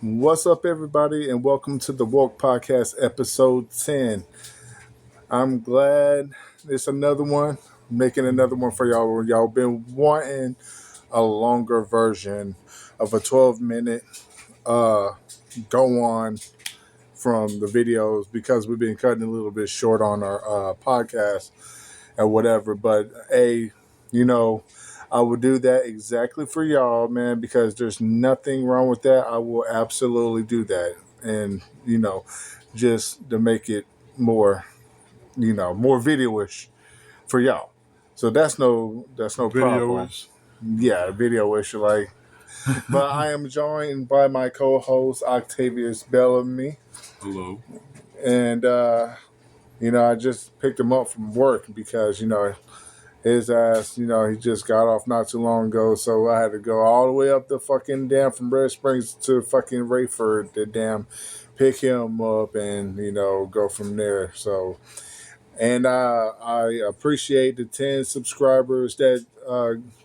What's up, everybody, and welcome to the Woke Podcast, episode 10. I'm glad it's another one, making another one for y'all. Y'all been wanting a longer version of a 12-minute go on from the videos because we've been cutting a little bit short on our podcast or whatever. But hey, you know, I will do that exactly for y'all, man, because there's nothing wrong with that. I will absolutely do that. And, just to make it more, more video-ish for y'all. So that's no problem. Video-ish. Yeah, video-ish like. But I am joined by my co-host Octavius Bellamy. Hello. And I just picked him up from work because, his ass, he just got off not too long ago, so I had to go all the way up the fucking damn from Red Springs to fucking Rayford to damn pick him up and, go from there. So, and I appreciate the 10 subscribers that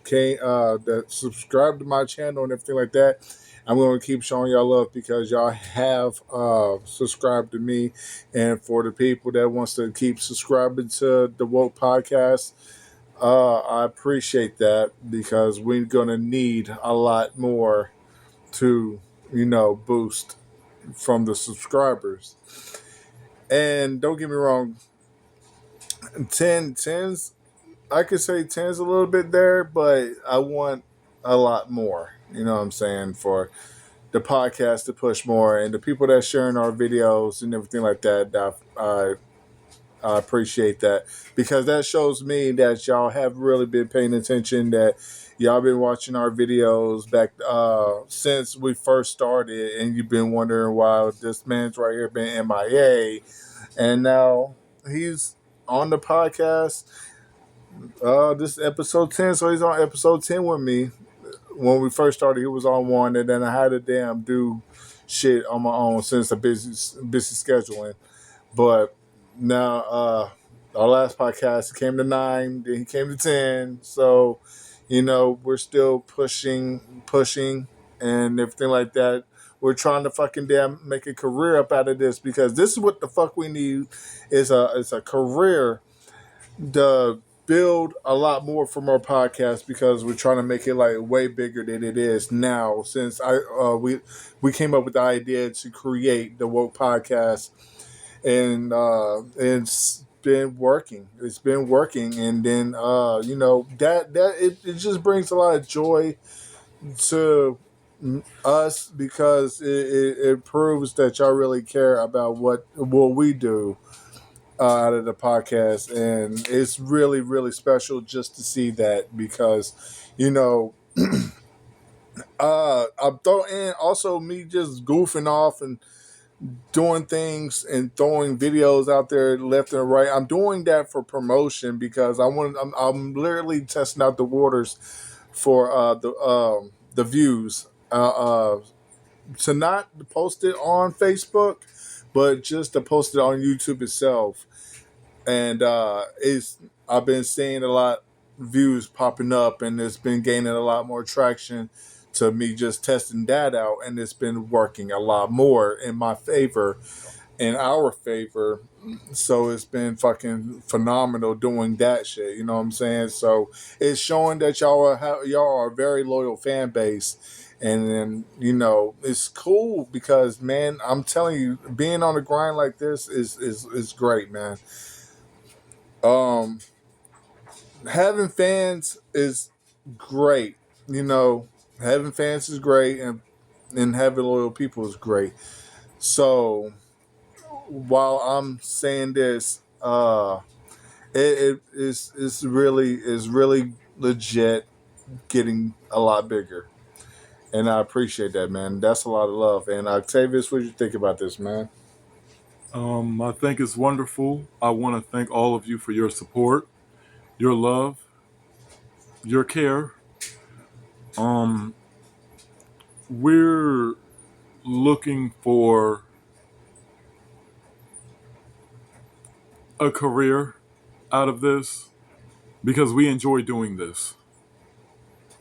that subscribed to my channel and everything like that. I'm going to keep showing y'all love because y'all have subscribed to me, and for the people that wants to keep subscribing to the Woke Podcast, I appreciate that because we're going to need a lot more to, boost from the subscribers. And don't get me wrong, 10's, I could say 10's a little bit there, but I want a lot more, you know what I'm saying, for the podcast to push more and the people that sharing our videos and everything like that. I appreciate that because that shows me that y'all have really been paying attention, that y'all been watching our videos back since we first started, and you've been wondering why this man's right here been MIA, and now he's on the podcast. This is episode 10, so he's on episode 10 with me. When we first started, he was on one, and then I had to damn do shit on my own since the busy scheduling. But now, our last podcast came to 9, then he came to 10. So, we're still pushing, and everything like that. We're trying to fucking damn make a career up out of this because this is what the fuck we need is a career to build a lot more from our podcast because we're trying to make it like way bigger than it is now. Since we came up with the idea to create the Woke Podcast, and it's been working. It's been working, and then it just brings a lot of joy to us because it proves that y'all really care about what we do out of the podcast, and it's really really special just to see that because I'm throwing also me just goofing off and doing things and throwing videos out there left and right. I'm doing that for promotion because I'm literally testing out the waters for the views, to not post it on Facebook, but just to post it on YouTube itself. And I've been seeing a lot views popping up, and it's been gaining a lot more traction to me just testing that out, and it's been working a lot more in my favor, in our favor. So it's been fucking phenomenal doing that shit. You know what I'm saying? So it's showing that y'all are a very loyal fan base. And then, it's cool because, man, I'm telling you, being on the grind like this is great, man. Having fans is great. Having fans is great, and having loyal people is great. So while I'm saying this, it is really legit getting a lot bigger, and I appreciate that, man. That's a lot of love. And Octavius, what do you think about this, man? I think it's wonderful. I want to thank all of you for your support, your love, your care. Um, we're looking for a career out of this because we enjoy doing this.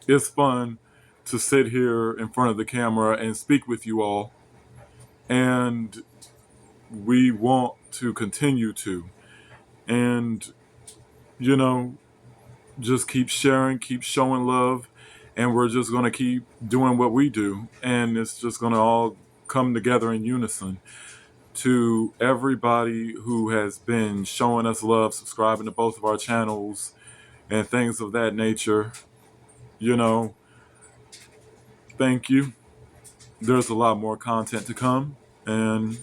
It's fun to sit here in front of the camera and speak with you all. and we want to continue to. And, you know, just keep sharing, keep showing love, and we're just going to keep doing what we do. And it's just going to all come together in unison. To everybody who has been showing us love, subscribing to both of our channels, and things of that nature, you know, thank you. There's a lot more content to come, and,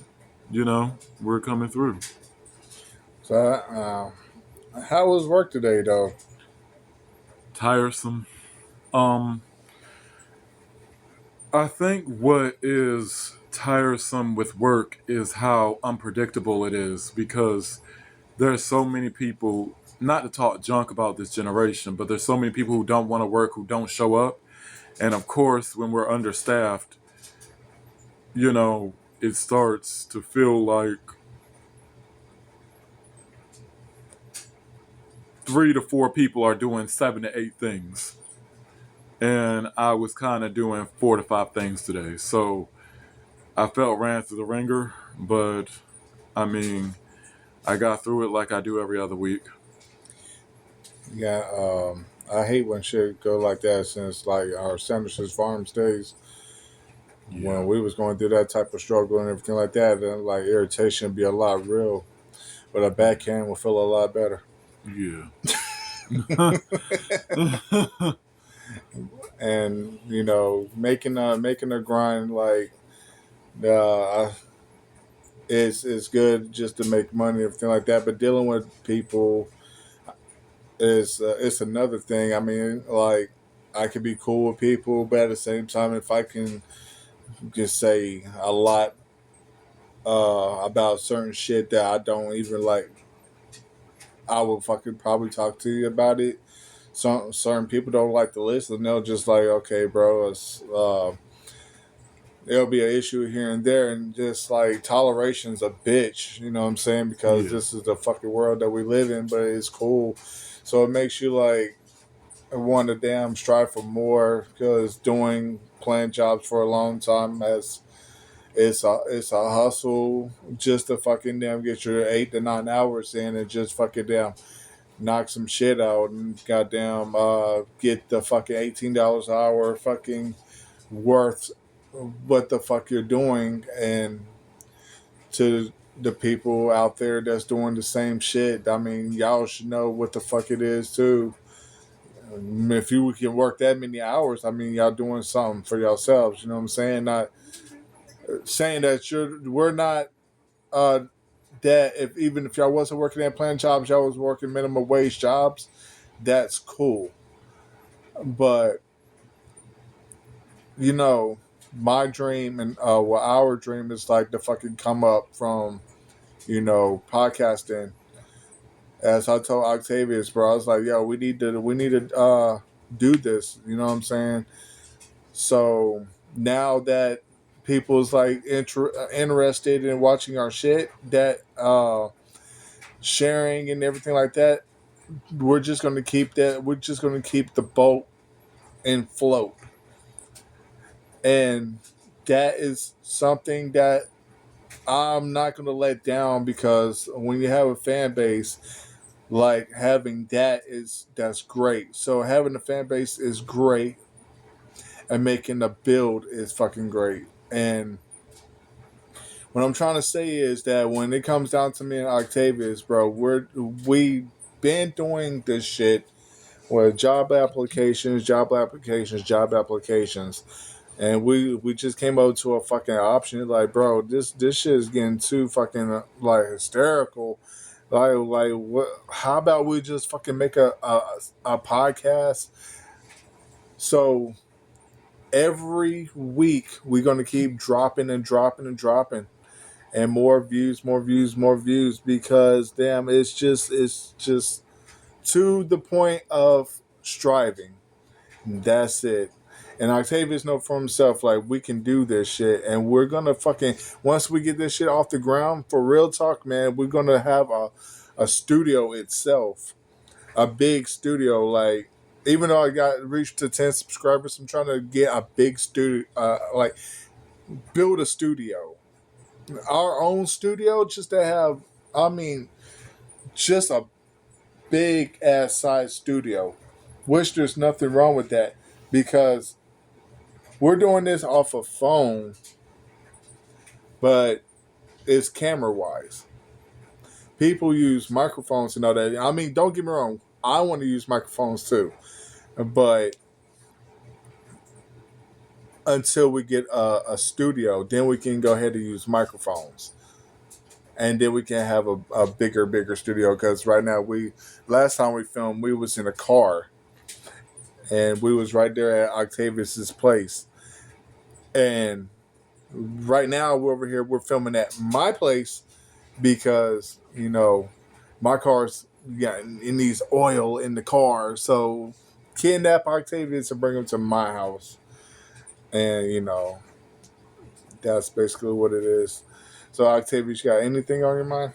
you know, we're coming through. So, how was work today, though? Tiresome. Um, I think what is tiresome with work is how unpredictable it is, because there's so many people, not to talk junk about this generation, but there's so many people who don't want to work, who don't show up. And of course, when we're understaffed, you know, it starts to feel like 3 to 4 people are doing 7 to 8 things. And I was kind of doing 4 to 5 things today. So I felt ran through the ringer, but I mean, I got through it like I do every other week. Yeah, I hate when shit go like that since like our Sanderson's Farms days Yeah. when we was going through that type of struggle and everything like that. Then like irritation be a lot real, but a backhand will feel a lot better. Yeah. And you know, making a grind like uh, is good just to make money and everything like that. But dealing with people is it's another thing. I mean, like I can be cool with people, but at the same time, if I can just say a lot about certain shit that I don't even like, I will fucking probably talk to you about it. Some certain people don't like to listen. They'll just like, okay, bro, there'll be an issue here and there, and just like toleration's a bitch. You know what I'm saying? Because Yeah. this is the fucking world that we live in, but it's cool. So it makes you like want to damn strive for more, because doing plant jobs for a long time has it's a hustle just to fucking damn get your 8 to 9 hours in and just fucking damn knock some shit out and goddamn get the fucking $18 an hour fucking worth what the fuck you're doing. And to the people out there that's doing the same shit, I mean, y'all should know what the fuck it is too. If you can work that many hours, I mean, y'all doing something for yourselves. You know what I'm saying? Not saying that we're not uh, that if even if y'all wasn't working at plant jobs, y'all was working minimum wage jobs. That's cool, but you know, my dream and well, our dream is like to fucking come up from podcasting. As I told Octavius, bro, I was like, yo, we need to do this. You know what I'm saying? So now that people's like interested in watching our shit, that sharing and everything like that, we're just going to keep that. We're just going to keep the boat in float, and that is something that I'm not going to let down, because when you have a fan base, like having that's great. So having a fan base is great, and making the build is fucking great. And what I'm trying to say is that when it comes down to me and Octavius, bro, we been doing this shit with job applications, and we just came out to a fucking option. Like, bro, this shit is getting too fucking like hysterical. Like what? How about we just fucking make a podcast? So every week we're gonna keep dropping and dropping and dropping, and more views, more views, more views, because damn, it's just to the point of striving. That's it. And Octavius know for himself, like, we can do this shit, and we're gonna fucking once we get this shit off the ground, for real talk, man, we're gonna have a studio itself, a big studio. Like, even though I got reached to 10 subscribers, I'm trying to get a big studio, like build a studio our own studio, just to have, I mean, just a big ass size studio, which there's nothing wrong with that because we're doing this off a phone, but it's camera wise. People use microphones and all that. I mean, don't get me wrong, I want to use microphones too, but until we get a studio, then we can go ahead and use microphones. And then we can have a bigger studio because right now last time we filmed we was in a car and we was right there at Octavius's place, and right now we're filming at my place because my car's it needs oil in the car, so kidnap Octavius and bring him to my house, and that's basically what it is. So Octavius, you got anything on your mind?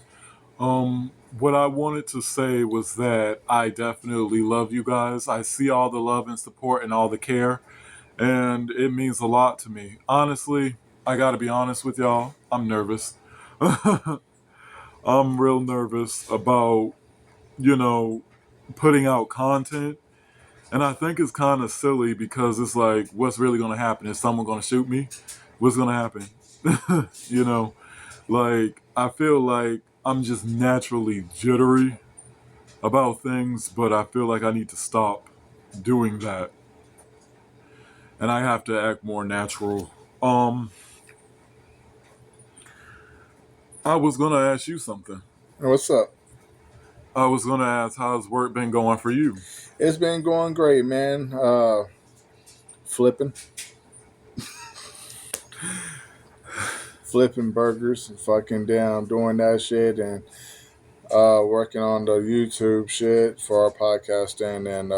What I wanted to say was that I definitely love you guys. I see all the love and support and all the care, and it means a lot to me. Honestly, I gotta be honest with y'all. I'm nervous. I'm real nervous about, you know, putting out content. And I think it's kind of silly because it's like, what's really going to happen? Is someone going to shoot me? What's going to happen? you know, like, I feel like I'm just naturally jittery about things, but I feel like I need to stop doing that. And I have to act more natural. I was going to ask you something. What's up? I was going to ask, how's work been going for you? It's been going great, man. Flipping burgers and fucking down doing that shit, and working on the YouTube shit for our podcasting, and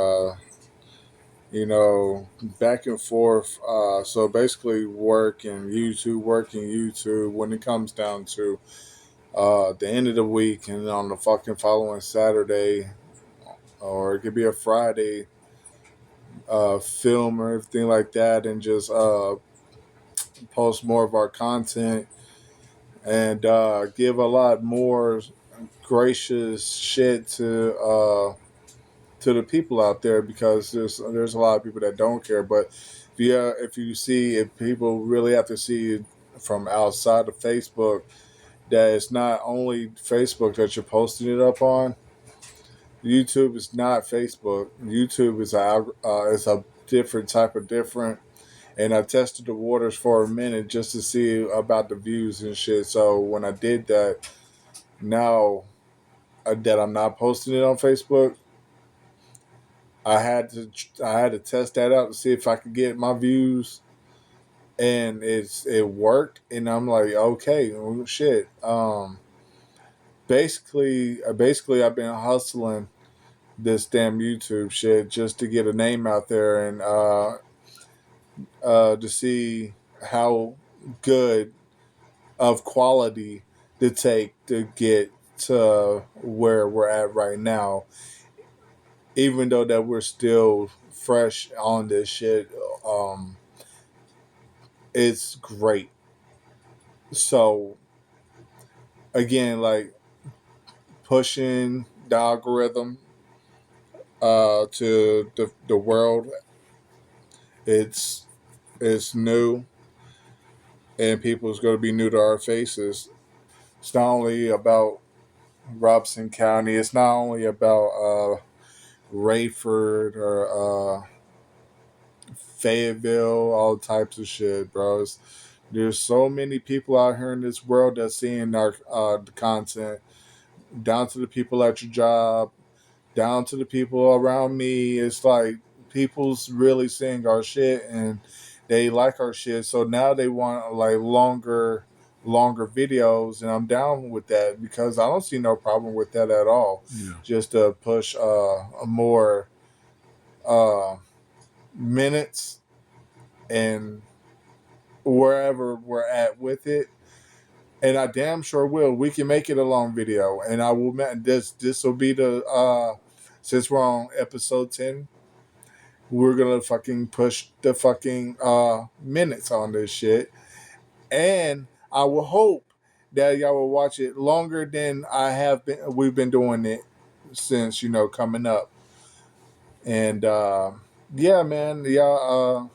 back and forth. So basically working YouTube when it comes down to the end of the week and on the fucking following Saturday, or it could be a Friday, film or everything like that, and just post more of our content and give a lot more gracious shit to the people out there, because there's a lot of people that don't care. But if people really have to see from outside of Facebook that it's not only Facebook that you're posting it up on. YouTube is not Facebook. YouTube is a different type of different. And I tested the waters for a minute just to see about the views and shit. So when I did that, now that I'm not posting it on Facebook, I had to test that out to see if I could get my views, and it worked. And I'm like, okay, well, shit. Basically, I've been hustling this damn YouTube shit just to get a name out there, and to see how good of quality to take to get to where we're at right now. Even though that we're still fresh on this shit, um, it's great. So again, like pushing the algorithm to the world, it's new, and people's going to be new to our faces. It's not only about Robson County. It's not only about Rayford or Fayetteville, all types of shit, bros. There's so many people out here in this world that's seeing our the content, down to the people at your job, down to the people around me. It's like people's really seeing our shit and they like our shit. So now they want like longer videos, and I'm down with that because I don't see no problem with that at all. Yeah. Just to push more uh, minutes and wherever we're at with it. And I damn sure will. We can make it a long video, and I will. This will be the since we're on episode 10, we're gonna fucking push the fucking minutes on this shit, and I will hope that y'all will watch it longer than I have been. We've been doing it since coming up, and yeah, man, y'all.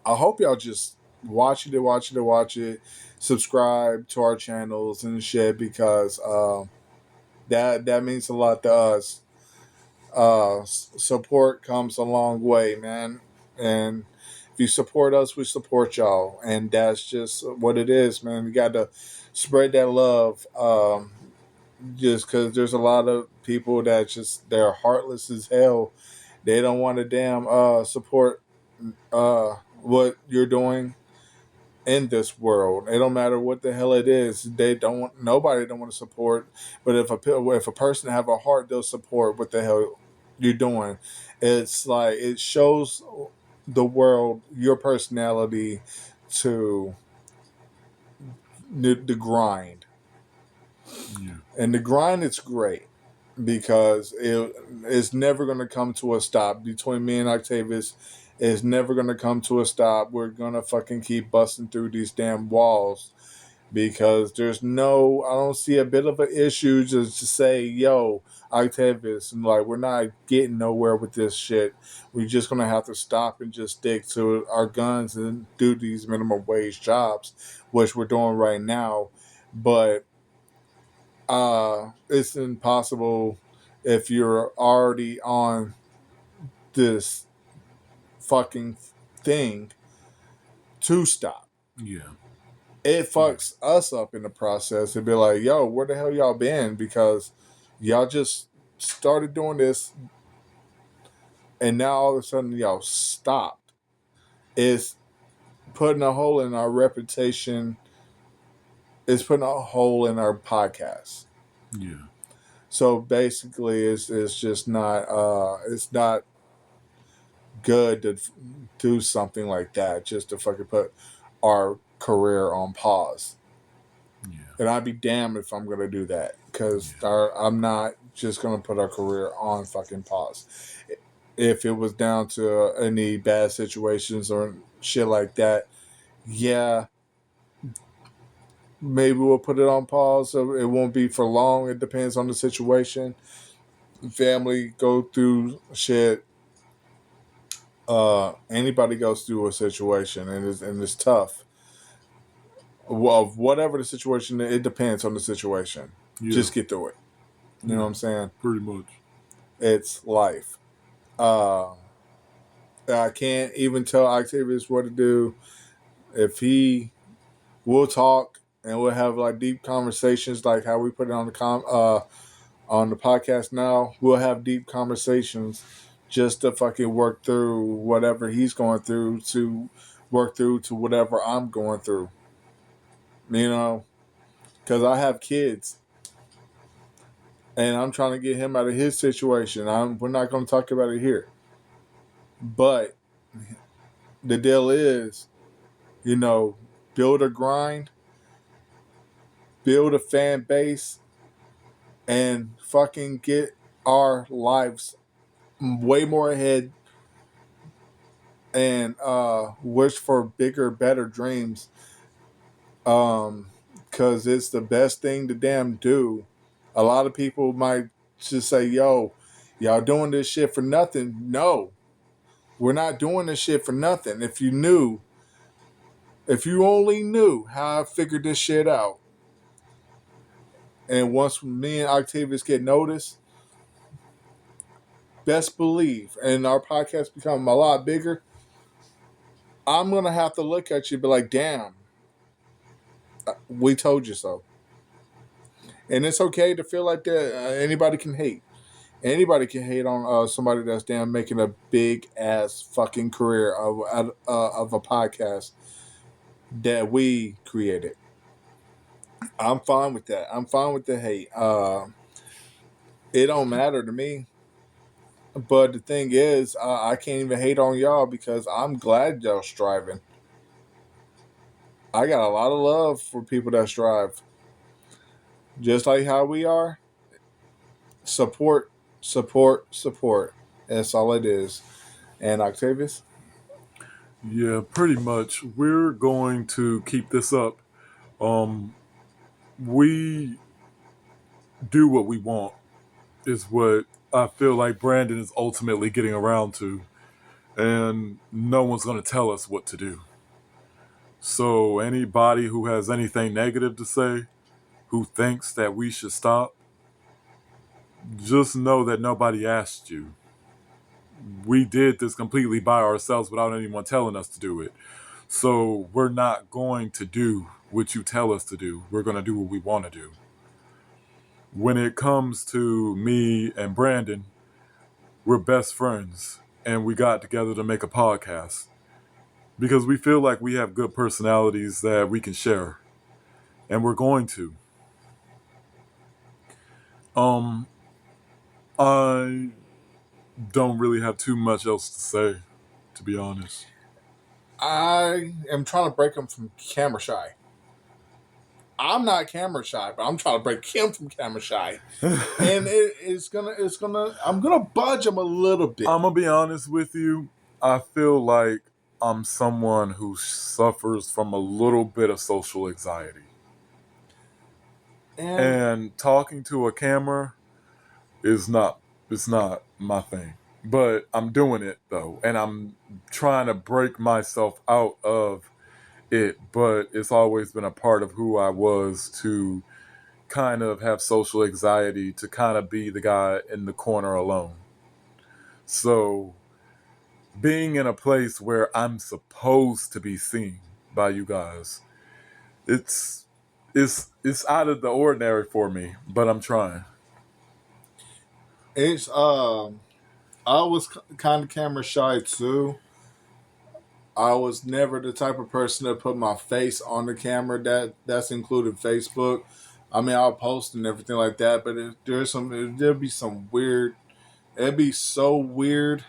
I hope y'all just watch it. Subscribe to our channels and shit because that means a lot to us. Support comes a long way, man. And if you support us, we support y'all, and that's just what it is, man. We got to spread that love. Just because there's a lot of people that they're heartless as hell. They don't want to damn support what you're doing in this world. It don't matter what the hell it is. Nobody don't want to support. But if a person have a heart, they'll support what the hell you're doing. It's like it shows the world your personality to the grind. Yeah. And the grind is great because it's never going to come to a stop. Between me and Octavius, it's never going to come to a stop. We're going to fucking keep busting through these damn walls because I don't see a bit of an issue just to say, yo, Octavius, and like, we're not getting nowhere with this shit. We're just going to have to stop and just stick to our guns and do these minimum wage jobs, which we're doing right now. But it's impossible if you're already on this fucking thing to stop. Yeah. It fucks us up in the process. It'd be like, yo, where the hell y'all been? Because y'all just started doing this and now all of a sudden y'all stopped. It's putting a hole in our reputation. It's putting a hole in our podcast. Yeah. So basically it's just not it's not good to do something like that just to fucking put our career on pause. Yeah. And I'd be damned if I'm gonna do that because I'm not just gonna put our career on fucking pause. If it was down to any bad situations or shit like that, yeah, maybe we'll put it on pause. So it won't be for long. It depends on the situation. Family go through shit. Anybody goes through a situation and it's tough. Of whatever the situation, it depends on the situation. Yeah. Just get through it. You know what I'm saying? Pretty much. It's life. I can't even tell Octavius what to do. If we'll talk and we'll have like deep conversations, like how we put it on on the podcast now. We'll have deep conversations just to fucking work through whatever he's going through to work through to whatever I'm going through. You know, because I have kids and I'm trying to get him out of his situation. We're not going to talk about it here, but the deal is, build a grind, build a fan base, and fucking get our lives way more ahead and wish for bigger, better dreams. Because it's the best thing to damn do. A lot of people might just say, yo, y'all doing this shit for nothing. No, we're not doing this shit for nothing. If you only knew how I figured this shit out. And once me and Octavius get noticed, best believe, and our podcast become a lot bigger, I'm going to have to look at you and be like, damn, we told you so. And it's okay to feel like that. Anybody can hate. Anybody can hate on somebody that's damn making a big ass fucking career of a podcast that we created. I'm fine with that. I'm fine with the hate. It don't matter to me. But the thing is, I can't even hate on y'all because I'm glad y'all striving. I got a lot of love for people that strive. Just like how we are. Support, support, support. That's all it is. And Octavius? Yeah, pretty much. We're going to keep this up. we do what we want, is what I feel like Brandon is ultimately getting around to. And no one's going to tell us what to do. So, anybody who has anything negative to say, who thinks that we should stop, just know that nobody asked you. We did this completely by ourselves without anyone telling us to do it. So, we're not going to do what you tell us to do. We're going to do what we want to do. When it comes to me and Brandon, we're best friends and we got together to make a podcast because we feel like we have good personalities that we can share, and we're going to. Um, I don't really have too much else to say, to be honest. I am trying to break him from camera shy. I'm not camera shy, but I'm trying to break him from camera shy. And I'm gonna budge him a little bit. I'm gonna be honest with you. I feel like I'm someone who suffers from a little bit of social anxiety. And talking to a camera is not it's not my thing. But I'm doing it though, and I'm trying to break myself out of it, but it's always been a part of who I was to kind of have social anxiety, to kind of be the guy in the corner alone. So being in a place where I'm supposed to be seen by you guys, it's it's out of the ordinary for me, but I'm trying. It's I was kind of camera shy too. I was never the type of person to put my face on the camera. That's included Facebook. I mean, I'll post and everything like that, but there'll be some weird. It'd be so weird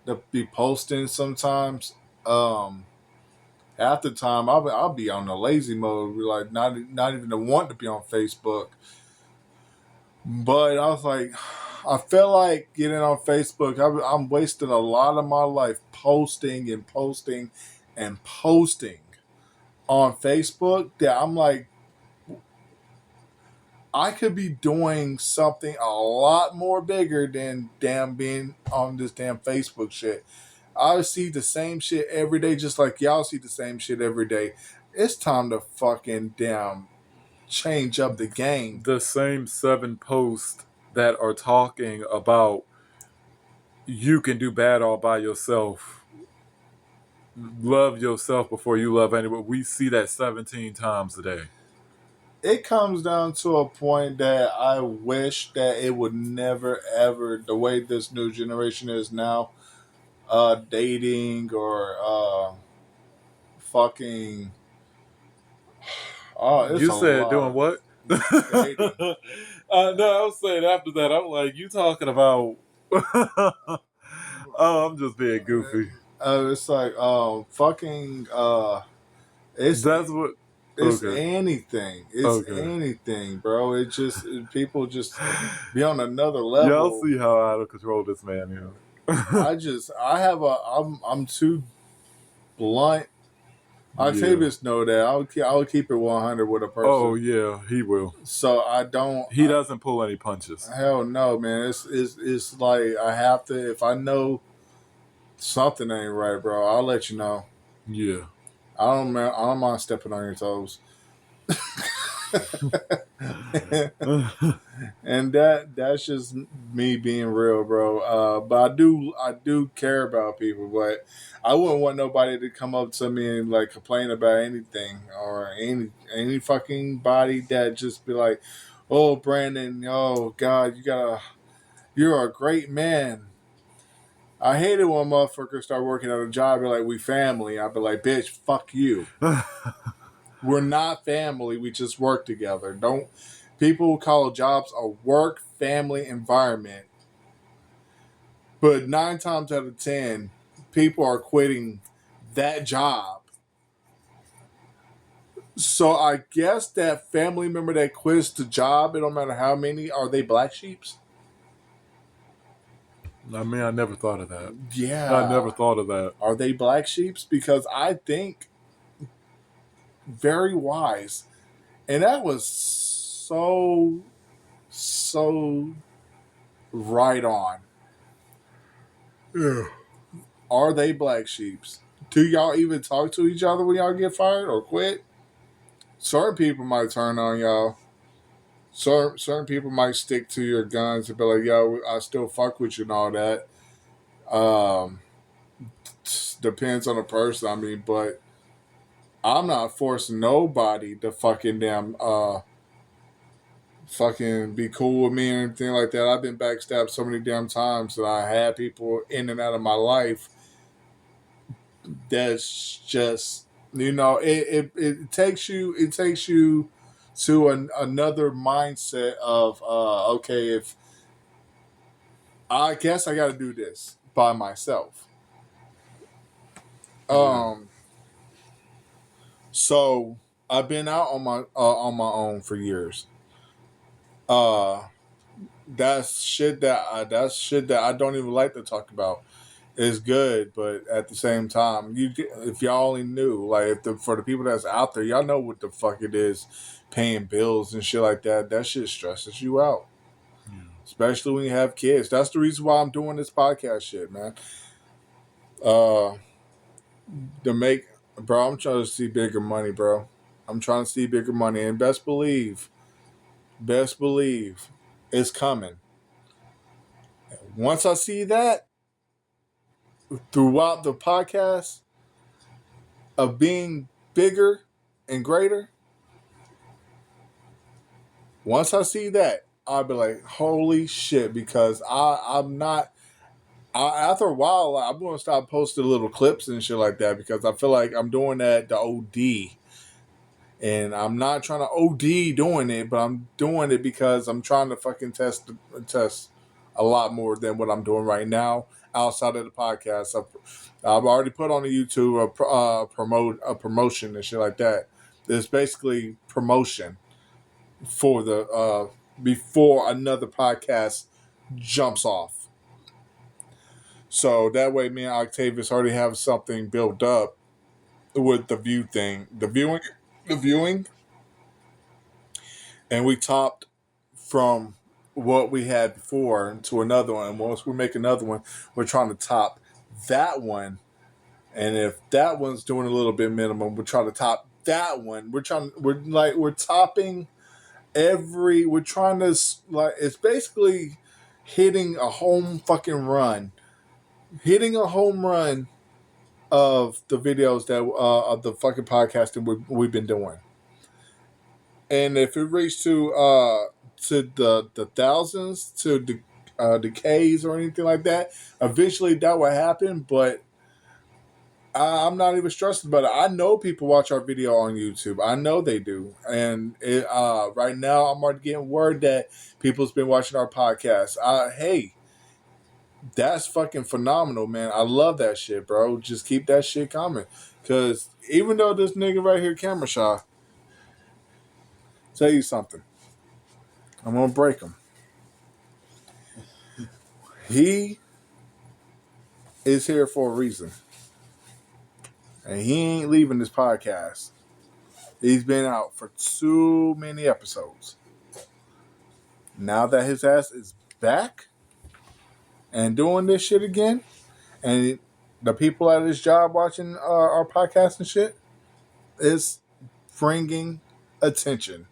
to be posting sometimes. Half the time I'll be on the lazy mode, be like not even to want to be on Facebook. But I was like, I feel like getting on Facebook. I'm wasting a lot of my life posting and posting and posting on Facebook. That I'm like, I could be doing something a lot more bigger than damn being on this damn Facebook shit. I see the same shit every day, just like y'all see the same shit every day. It's time to fucking damn change up the game. The same 7 posts that are talking about you can do bad all by yourself. Love yourself before you love anyone. We see that 17 times a day. It comes down to a point that I wish that it would never ever, the way this new generation is now, dating or fucking. Oh, it's You a said lot doing of what? dating. No, I was saying after that, I'm like, you talking about. Oh, I'm just being goofy. It's like fucking. It's That's what. it's Okay. anything. It's Okay. anything, bro. People just be on another Y'all level. see how out of control this man is. I'm too blunt. Octavius know that I'll keep it 100 with a person. Oh yeah, he will. So I don't. He doesn't pull any punches. Hell no, man. It's like I have to. If I know something ain't right, bro, I'll let you know. Yeah. I don't mind stepping on your toes. And that's just me being real, bro. But I do care about people, but I wouldn't want nobody to come up to me and like complain about anything or any fucking body that just be like, "Oh, Brandon, oh God, you're a great man." I hate it when motherfuckers start working at a job. Be like, "We family." I'd be like, "Bitch, fuck you. We're not family. We just work together." Don't people call jobs a work family environment? But 9 times out of 10, people are quitting that job. So I guess that family member that quits the job, it don't matter how many, are they black sheeps? I mean, I never thought of that. Yeah. I never thought of that. Are they black sheeps? Because I think very wise And that was so right on. Yeah. Are they black sheeps? Do y'all even talk to each other when y'all get fired or quit? Certain people might turn on y'all. Certain people might stick to your guns and be like, "Yo, I still fuck with you" and all that. Um, Depends on the person. I mean, but I'm not forcing nobody to fucking be cool with me or anything like that. I've been backstabbed so many damn times that I had people in and out of my life. That's just, it takes you to another mindset of okay, if I guess I got to do this by myself. Um, so I've been out on my own for years. Uh, that's shit that I don't even like to talk about. It's good, but at the same time, if y'all only knew, like for the people that's out there, y'all know what the fuck it is, paying bills and shit like that. That shit stresses you out, especially when you have kids. That's the reason why I'm doing this podcast shit, man. Uh, to make, bro, I'm trying to see bigger money, bro. I'm trying to see bigger money, and best believe, it's coming. Once I see that throughout the podcast of being bigger and greater, once I see that, I'll be like, holy shit, because I'm not. After a while, I'm going to stop posting little clips and shit like that because I feel like I'm doing that the OD. And I'm not trying to OD doing it, but I'm doing it because I'm trying to fucking test a lot more than what I'm doing right now outside of the podcast. I've already put on the YouTube a promotion and shit like that. It's basically promotion for the before another podcast jumps off. So that way, me and Octavius already have something built up with the viewing, and we topped from what we had before to another one. And once we make another one, we're trying to top that one. And if that one's doing a little bit minimum, we're trying to top that one. We're topping we're trying to, like, it's basically hitting a home run of the videos that of the fucking podcasting we've been doing. And if it reaches to the thousands, to the K's or anything like that, eventually that will happen. But I'm not even stressed about it. I know people watch our video on YouTube. I know they do. And right now, I'm already getting word that people's been watching our podcast. Hey, that's fucking phenomenal, man. I love that shit, bro. Just keep that shit coming. Because even though this nigga right here, camera shy, tell you something, I'm going to break him. He is here for a reason. And he ain't leaving this podcast. He's been out for too many episodes. Now that his ass is back and doing this shit again, and the people at his job watching our podcast and shit, is bringing attention.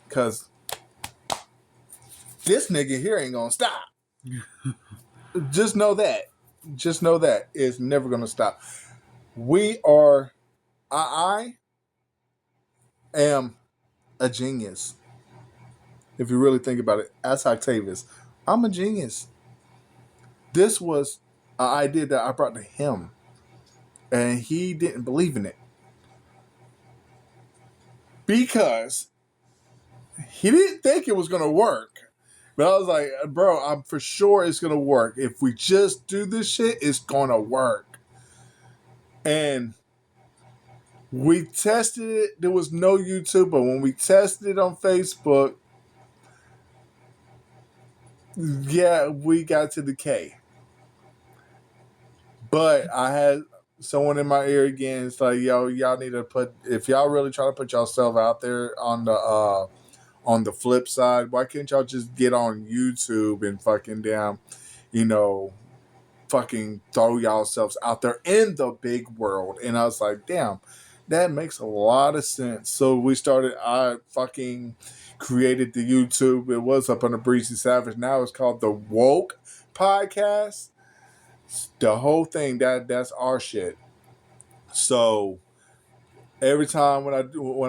Because this nigga here ain't gonna stop. Just know that. Just know that it's never gonna stop. I am a genius. If you really think about it, as Octavius, I'm a genius. This was an idea that I brought to him, and he didn't believe in it because he didn't think it was gonna work. But I was like, bro, I'm for sure it's gonna work. If we just do this shit, it's gonna work. And we tested it. There was no YouTube, but when we tested it on Facebook, yeah, we got to the K. But I had someone in my ear again. It's like, yo, y'all need to put, if y'all really try to put yourself out there on the flip side, why can't y'all just get on YouTube and fucking damn, you know, fucking throw yourselves out there in the big world? And I was like, damn, that makes a lot of sense. So I fucking created the YouTube. It was up on the Breezy Savage. Now it's called the Woke Podcast. The whole thing, that's our shit. So every time when I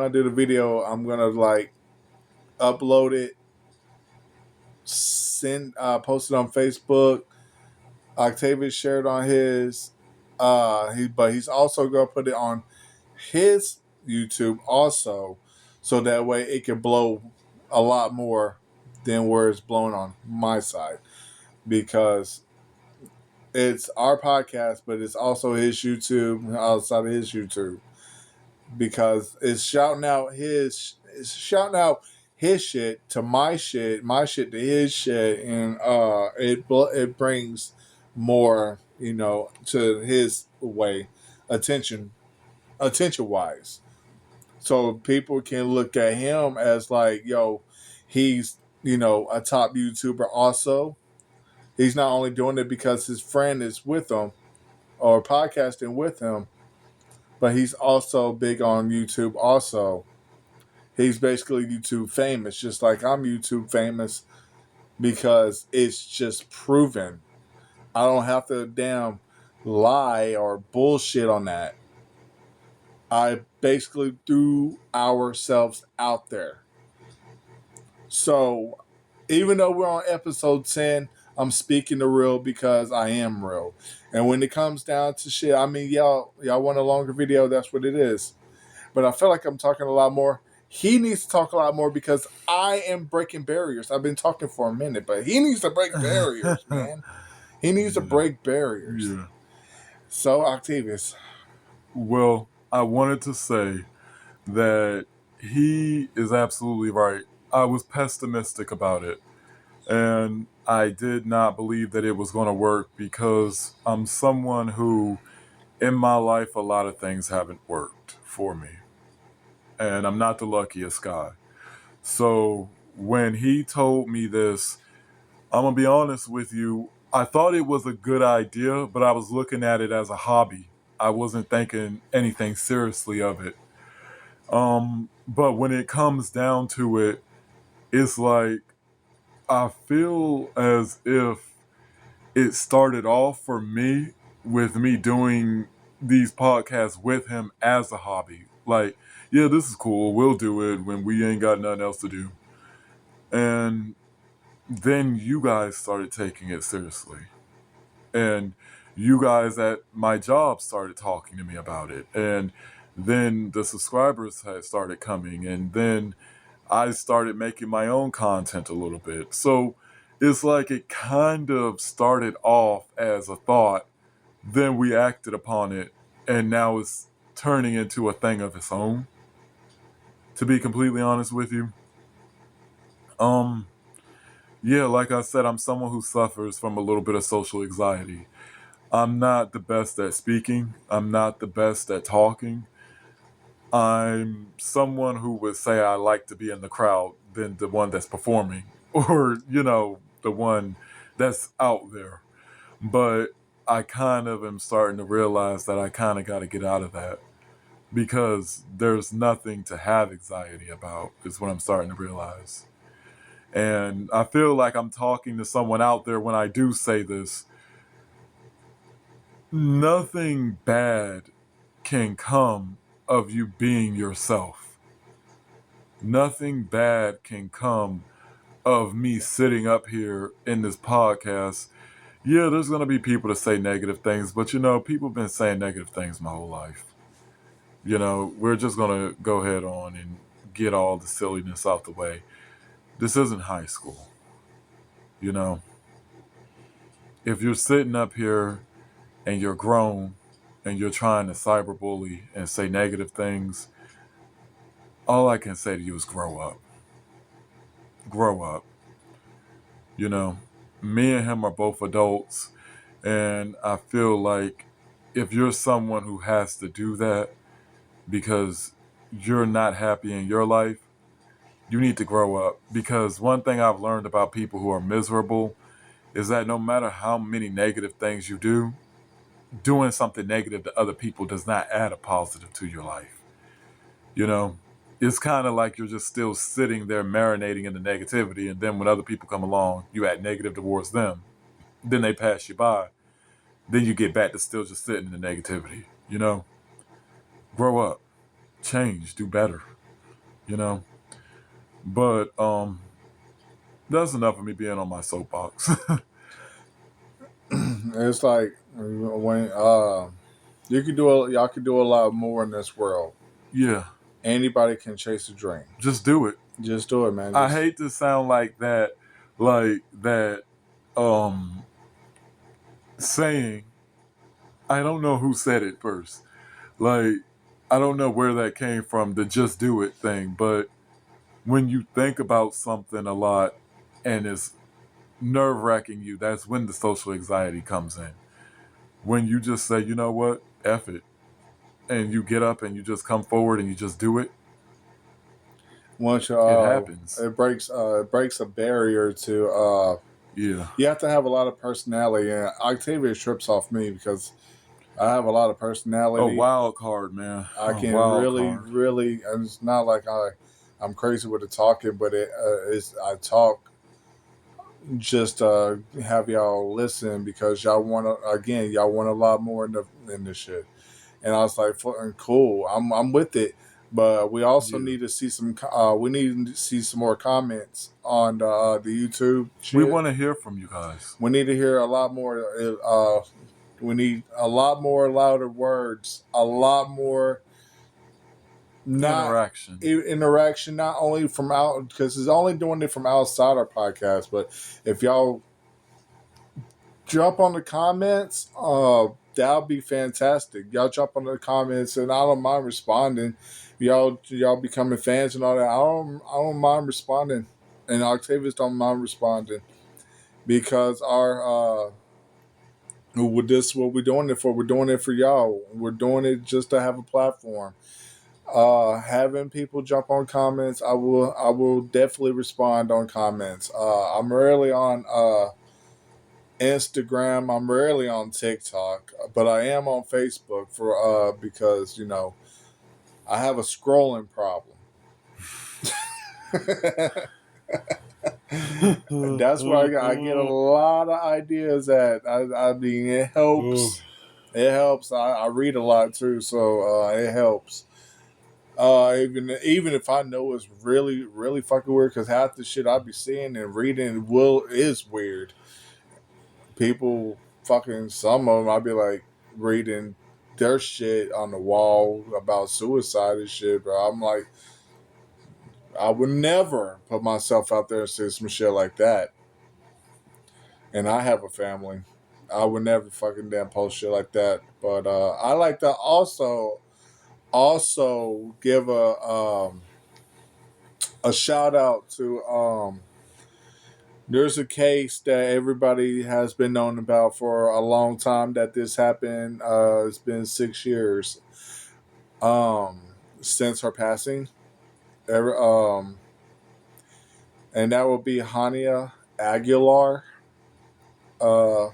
do the video, I'm gonna like upload it, post it on Facebook. Octavius shared on his. But he's also gonna put it on his YouTube also, so that way it can blow a lot more than where it's blown on my side, because it's our podcast, but it's also his YouTube outside of his YouTube, because it's shouting out his shit to my shit to his shit, and it brings more, to his way, attention wise, so people can look at him as like, yo, he's a top YouTuber. Also, he's not only doing it because his friend is with him or podcasting with him, but he's also big on YouTube. Also, he's basically YouTube famous, just like I'm YouTube famous, because it's just proven. I don't have to damn lie or bullshit on that. I basically threw ourselves out there. So even though we're on episode 10, I'm speaking the real because I am real. And when it comes down to shit, I mean, y'all want a longer video, that's what it is. But I feel like I'm talking a lot more. He needs to talk a lot more because I am breaking barriers. I've been talking for a minute, but he needs to break barriers, man. He needs to break barriers. Yeah. So, Octavius. Well, I wanted to say that he is absolutely right. I was pessimistic about it, and I did not believe that it was going to work because I'm someone who, in my life, a lot of things haven't worked for me, and I'm not the luckiest guy. So when he told me this, I'm going to be honest with you, I thought it was a good idea, but I was looking at it as a hobby. I wasn't thinking anything seriously of it. But when it comes down to it, it's like I feel as if it started off for me with me doing these podcasts with him as a hobby. Like, yeah, this is cool. We'll do it when we ain't got nothing else to do. And then you guys started taking it seriously. And you guys at my job started talking to me about it. And then the subscribers had started coming. And then I started making my own content a little bit. So it's like it kind of started off as a thought, then we acted upon it, and now it's turning into a thing of its own. To be completely honest with you. Yeah, like I said, I'm someone who suffers from a little bit of social anxiety. I'm not the best at speaking. I'm not the best at talking. I'm someone who would say I like to be in the crowd than the one that's performing or, the one that's out there. But I kind of am starting to realize that I kind of got to get out of that because there's nothing to have anxiety about, is what I'm starting to realize. And I feel like I'm talking to someone out there when I do say this. Nothing bad can come of you being yourself. Nothing bad can come of me sitting up here in this podcast. Yeah, there's going to be people that say negative things, but people have been saying negative things my whole life. We're just going to go ahead on and get all the silliness out the way. This isn't high school. If you're sitting up here and you're grown and you're trying to cyberbully and say negative things, all I can say to you is grow up. Grow up. Me and him are both adults, and I feel like if you're someone who has to do that because you're not happy in your life, you need to grow up. Because one thing I've learned about people who are miserable is that no matter how many negative things you do, doing something negative to other people does not add a positive to your life. You know, it's kind of like you're just still sitting there marinating in the negativity. And then when other people come along, you add negative towards them. Then they pass you by. Then you get back to still just sitting in the negativity. You know, grow up, change, do better. You know, but that's enough of me being on my soapbox. It's like when y'all could do a lot more in this world. Yeah, Anybody can chase a dream. just do it. Just do it, man. I hate to sound like that, um saying. I don't know who said it first. Like, I don't know where that came from, the just do it thing, but when you think about something a lot and it's nerve wracking you, that's when the social anxiety comes in. When you just say, you know what, F it, and you get up and you just come forward and you just do it, Once it happens. it breaks a barrier to Yeah. you have to have a lot of personality, and Octavia trips off me because I have a lot of A personality. wild card, man. I A can wild really, card. really, and it's not like I'm crazy with the talking, but I talk just have y'all listen because y'all want a lot more in this shit. And I was like, "Fucking cool, I'm with it." But we also Yeah. need to see we need to see some more comments on the YouTube We shit. want to hear from you guys. We need to hear a lot more. We need a lot more louder words, a lot more Interaction. interaction, not only from out because it's only doing it from outside our podcast, but if y'all jump on the comments, that'll be fantastic. Y'all jump on the comments, and I don't mind responding. Y'all becoming fans and all that. I don't mind responding, and Octavius don't mind responding because our with this what we're doing it for. We're doing it for y'all. We're doing it just to have a platform. Having people jump on comments, I will definitely respond on comments. I'm rarely on Instagram. I'm rarely on TikTok, but I am on Facebook for because I have a scrolling problem. That's where I get a lot of ideas at. I mean, it helps. It helps. I read a lot too, so it helps. Even if I know it's really really fucking weird, because half the shit I be seeing and reading is weird. People fucking some of them I be like reading their shit on the wall about suicide and shit, but I'm like, I would never put myself out there and say some shit like that. And I have a family. I would never fucking damn post shit like that. But I like to also give a shout out to there's a case that everybody has been known about for a long time that this happened. It's been 6 years um, since her passing. And that would be Hania Aguilar. Uh,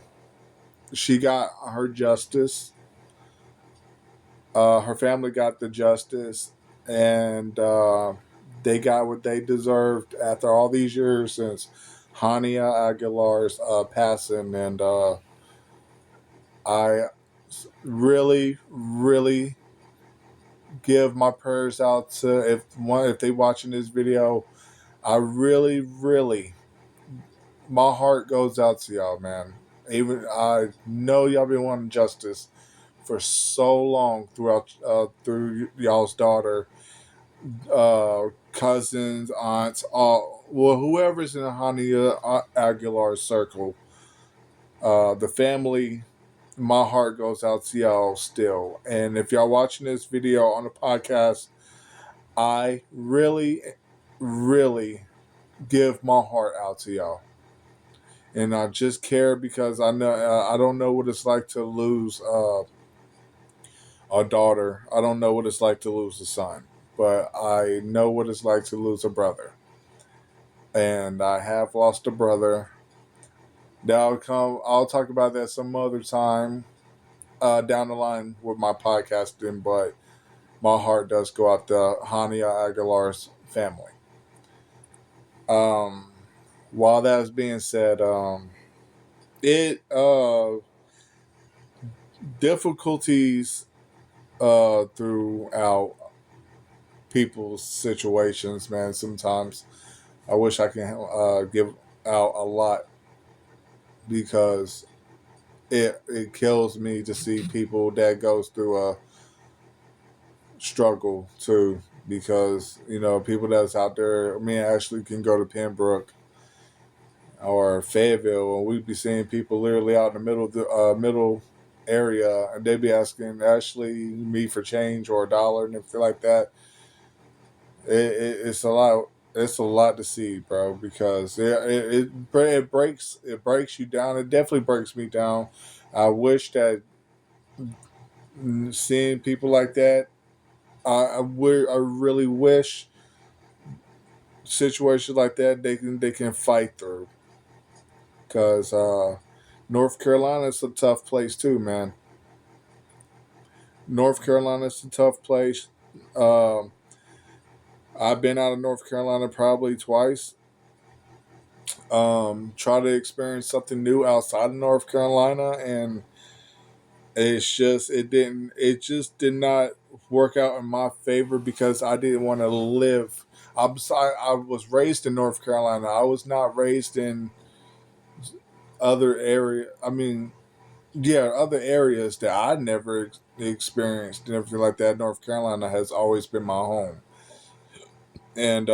she got her justice. Her family got the justice, and they got what they deserved after all these years since Hania Aguilar's passing. And I really, really give my prayers out to if they watching this video. I really, really, my heart goes out to y'all, man. Even I know y'all been wanting justice for so long through y'all's daughter, cousins, aunts, all well, whoever's in Hania Aguilar's circle, the family. My heart goes out to y'all still. And if y'all watching this video on the podcast, I really, really give my heart out to y'all. And I just care because I know I don't know what it's like to lose a daughter. I don't know what it's like to lose a son, but I know what it's like to lose a brother. And I have lost a brother. That'll come. I'll talk about that some other time down the line with my podcasting. But my heart does go out to Hania Aguilar's family. Um, while that's being said, it difficulties throughout people's situations, man. Sometimes I wish I can give out a lot because it kills me to see people that goes through a struggle too. Because people that's out there, me and Ashley can go to Pembroke or Fayetteville, and we'd be seeing people literally out in the middle area, and they'd be asking Ashley me for change or a dollar and everything like that. It's a lot. It's a lot to see, bro, because it breaks you down. It definitely breaks me down. I wish that seeing people like that, I really wish situations like that they can fight through, because North Carolina is a tough place too, man. North Carolina is a tough place. Um, I've been out of North Carolina probably twice. Try to experience something new outside of North Carolina, and it just did not work out in my favor because I didn't want to live. I was raised in North Carolina. I was not raised in other area. I mean, yeah, other areas that I never experienced and everything like that. North Carolina has always been my home, and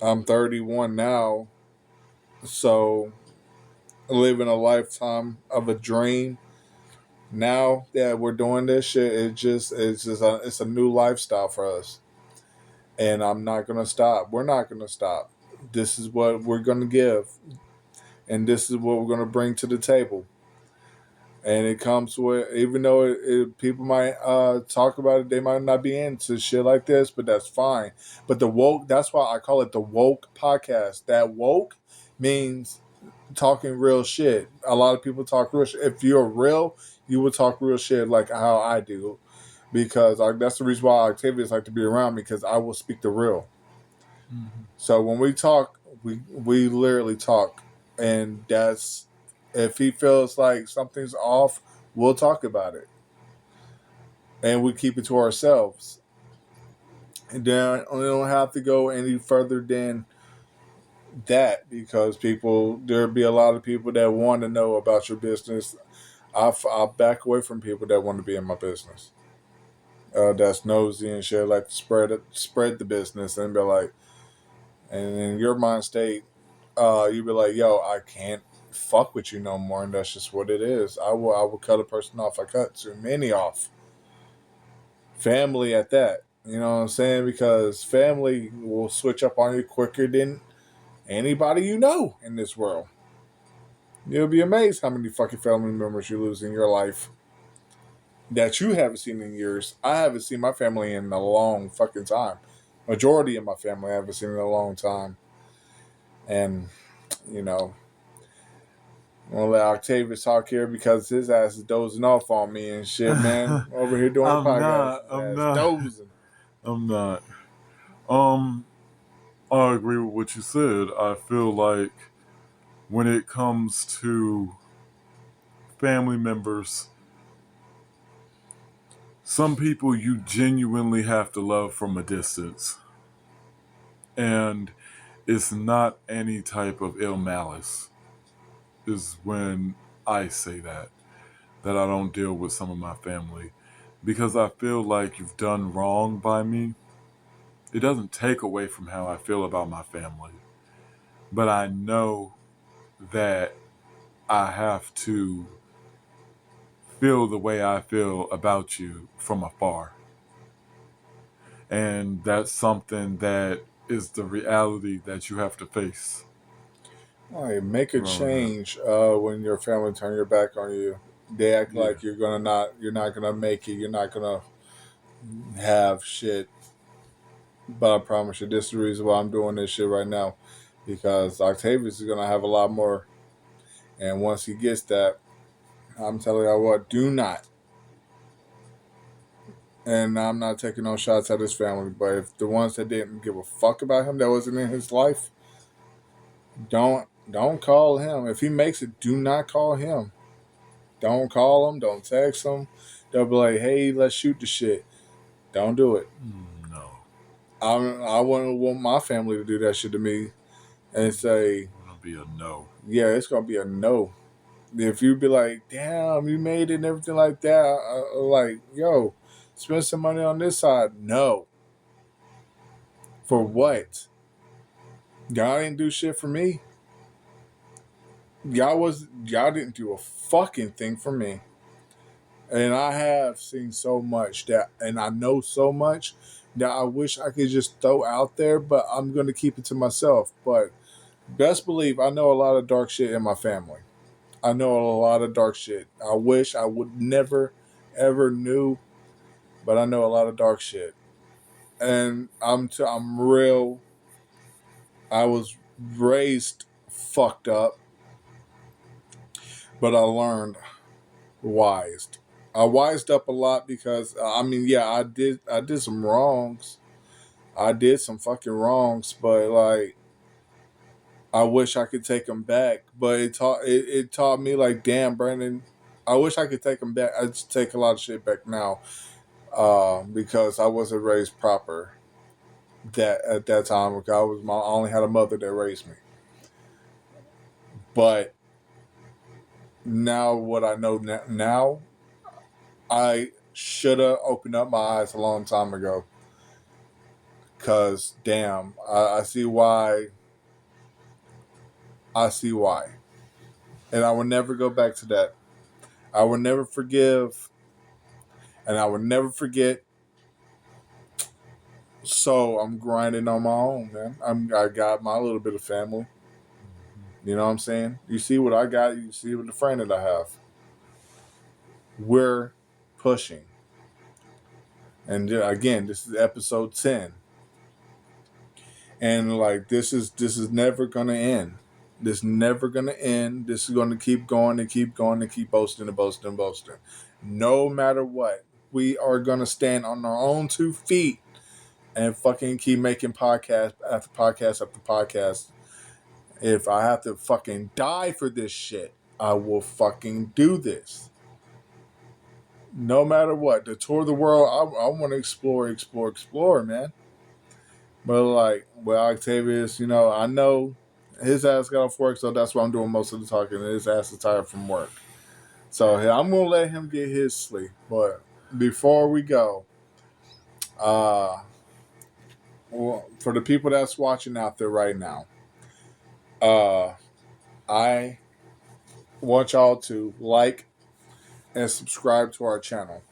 I'm 31 now, so living a lifetime of a dream. Now that we're doing this shit, it's a new lifestyle for us, and I'm not gonna stop. We're not gonna stop. This is what we're gonna give, and this is what we're gonna bring to the table. And it comes with, even though people might talk about it, they might not be into shit like this, but that's fine. But the woke, that's why I call it the woke podcast. That woke means talking real shit. A lot of people talk real shit. If you're real, you will talk real shit like how I do, because that's the reason why Octavius like to be around me, because I will speak the real. Mm-hmm. So when we talk, we literally talk, and that's, if he feels like something's off, we'll talk about it, and we keep it to ourselves. And then we don't have to go any further than that, because there'll be a lot of people that want to know about your business. I'll back away from people that want to be in my business. That's nosy and shit, like to spread the business and be like, and in your mind state, you be like, yo, I can't fuck with you no more, and that's just what it is. I will cut a person off. I cut too many off. Family at that. You know what I'm saying? Because family will switch up on you quicker than anybody you know in this world. You'll be amazed how many fucking family members you lose in your life that you haven't seen in years. I haven't seen my family in a long fucking time. Majority of my family I haven't seen in a long time. And, you know, I'm gonna let Octavius talk here because his ass is dozing off on me and shit, man. Over here doing a I'm podcast. not. His I'm ass not. dozing. I'm not. Um, I agree with what you said. I feel like when it comes to family members, some people you genuinely have to love from a distance. And it's not any type of ill malice, is when I say that I don't deal with some of my family. Because I feel like you've done wrong by me. It doesn't take away from how I feel about my family. But I know that I have to feel the way I feel about you from afar. And that's something that is the reality that you have to face. All right, make a Around that. change when your family turn your back on you. They act Yeah. like you're not gonna make it. You're not gonna have shit. But I promise you, this is the reason why I'm doing this shit right now, because Octavius is gonna have a lot more. And once he gets that, I'm telling you what, do not. And I'm not taking no shots at his family, but if the ones that didn't give a fuck about him, that wasn't in his life, don't call him. If he makes it, do not call him. Don't call him. Don't text him. They'll be like, "Hey, let's shoot the shit." Don't do it. No. I wouldn't want my family to do that shit to me and say, It'll be a no. "Yeah, it's gonna be a no." If you be like, "Damn, you made it," and everything like that, like, yo, spend some money on this side. No. For what? Y'all didn't do shit for me. Y'all didn't do a fucking thing for me. And I have seen so much and I know so much that I wish I could just throw out there, but I'm gonna keep it to myself. But best believe I know a lot of dark shit in my family. I know a lot of dark shit. I wish I would never ever knew, but I know a lot of dark shit. And I'm real. I was raised fucked up, but I learned wised. I wised up a lot because yeah, I did some wrongs. I did some fucking wrongs, but like I wish I could take them back. But it taught me like, damn, Brandon, I wish I could take them back. I just take a lot of shit back now, because I wasn't raised proper. That at that time, because I only had a mother that raised me. But now, what I know now, I should have opened up my eyes a long time ago. Cause damn, I see why. I see why, and I will never go back to that. I will never forgive, and I will never forget. So I'm grinding on my own, man. I got my little bit of family. You know what I'm saying? You see what I got. You see what the friend that I have. We're pushing, and again, this is episode 10, and like this is never gonna end. This is never gonna end. This is gonna keep going and keep going and keep boasting and boasting and boasting. No matter what, we are gonna stand on our own 2 feet and fucking keep making podcast after podcast after podcast. If I have to fucking die for this shit, I will fucking do this. No matter what, the tour of the world, I want to explore, man. But like, well, Octavius, I know his ass got off work, so that's why I'm doing most of the talking. His ass is tired from work. So yeah, I'm gonna let him get his sleep. But before we go, well, for the people that's watching out there right now, I want y'all to like and subscribe to our channel.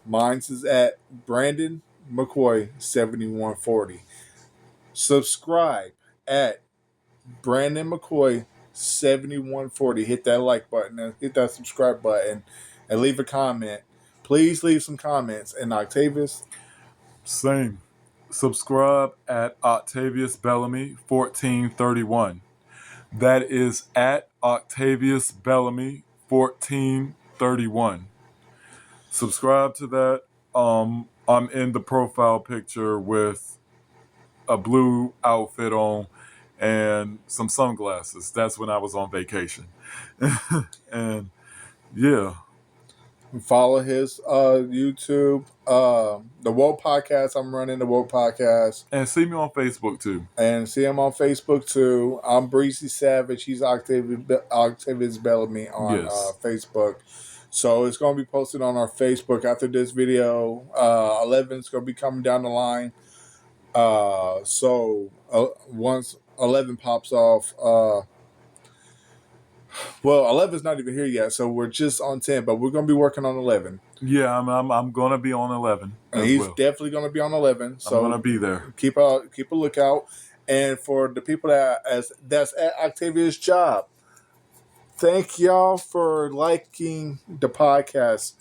Mine's is at Brandon McCoy 7140. Subscribe at Brandon McCoy 7140. Hit that like button and hit that subscribe button and leave a comment. Please leave some comments. And Octavius, Same. Subscribe at Octavius Bellamy 1431. That is at Octavius Bellamy 1431. Subscribe to that. I'm in the profile picture with a blue outfit on and some sunglasses. That's when I was on vacation. And yeah. follow his YouTube. The Woke Podcast. I'm running the Woke Podcast. And see me on Facebook too. And see him on Facebook too. I'm Breezy Savage. He's Octavius Bellamy on Facebook. So it's going to be posted on our Facebook after this video. 11 is going to be coming down the line. So once 11 pops off, well, 11 is not even here yet, so we're just on 10, but we're going to be working on 11. Yeah, I'm going to be on 11. And he's definitely going to be on 11. So I'm going to be there. Keep a lookout. And for the people that's at Octavia's job, thank y'all for liking the podcast.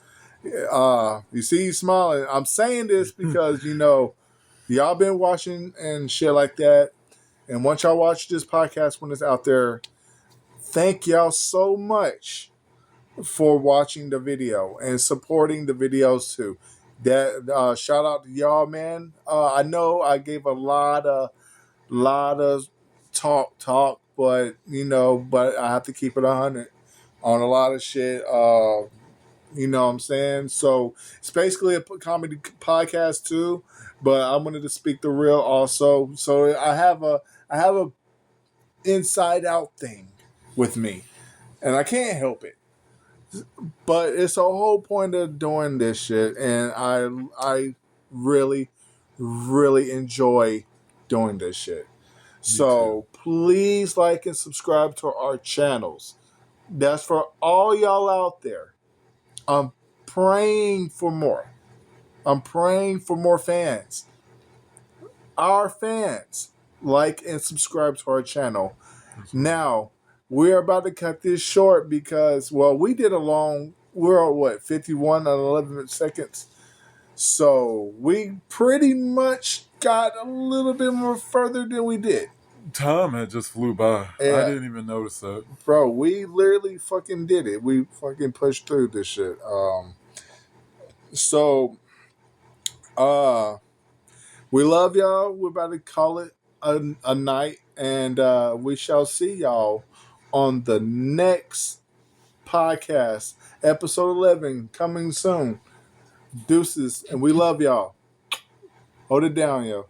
You see you smiling. I'm saying this because y'all been watching and shit like that. And once y'all watch this podcast when it's out there, thank y'all so much for watching the video and supporting the videos too. That shout out to y'all, man. I know I gave a lot of talk, but but I have to keep it 100 on a lot of shit. You know what I'm saying? So it's basically a comedy podcast too, but I wanted to speak the real also. So I have a inside out thing with me, and I can't help it. But it's a whole point of doing this shit, and I really, really enjoy doing this shit. Me too. So please like and subscribe to our channels. That's for all y'all out there. I'm praying for more. I'm praying for more fans. Our fans, like and subscribe to our channel. That's right. Now, we're about to cut this short because, we did we're at what, 51 and 11 seconds. So we pretty much got a little bit more further than we did. Time had just flew by. I Yeah. didn't even notice that. Bro, we literally fucking did it. We fucking pushed through this shit. So, we love y'all. We're about to call it a night, and we shall see y'all on the next podcast, episode 11, coming soon. Deuces, and we love y'all. Hold it down, yo.